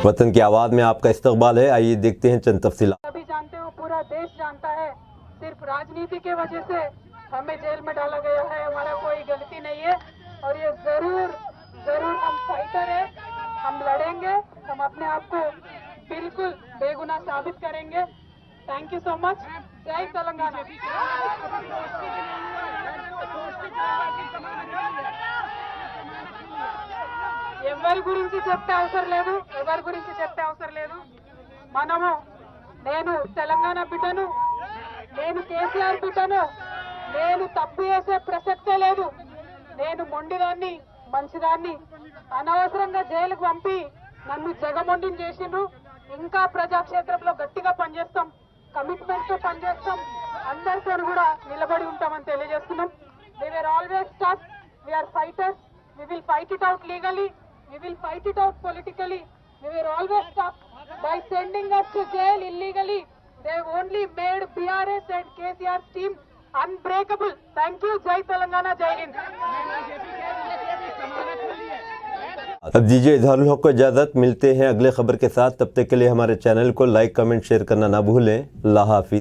वतन की आवाज़ में आपका इस्तकबाल है। आइए देखते हैं चंद तफसीलात। सभी जानते हो, पूरा देश जानता है, सिर्फ राजनीति के वजह से हमें जेल में डाला गया है। हमारा कोई गलती नहीं है और ये जरूर जरूर हम फाइटर है, हम लड़ेंगे, हम अपने आप को बिल्कुल बेगुनाह साबित करेंगे। Thank you so much. जय तेलंगाना। ఎవరి గురించి చెప్పే అవసరం లేదు మనము నేను తెలంగాణ బిడ్డను, నేను కేసీఆర్ బిడ్డను, నేను తప్పు చేసే ప్రసక్తే లేదు. నేను మొండిదాన్ని, మంచిదాన్ని, అనవసరంగా జైలుకు పంపి నన్ను జగమొండిని చేసిండ్రు. ఇంకా ప్రజాక్షేత్రంలో గట్టిగా పనిచేస్తాం, కమిట్మెంట్ తో పనిచేస్తాం, అందరితో కూడా నిలబడి ఉంటామని తెలియజేస్తున్నాం. We were always tough, we are fighters, we will fight it out legally, we will fight it out politically. We were always tough. By sending us to jail illegally, they only made BRS and KCR's team unbreakable. Thank you. Jai Telangana, Jai Hind. अब दीजिए इजहारुल हक को इजाज़त। मिलते हैं अगले खबर के साथ। तब तक के लिए हमारे चैनल को लाइक, कमेंट, शेयर करना ना भूलें। अल्लाह हाफिज़।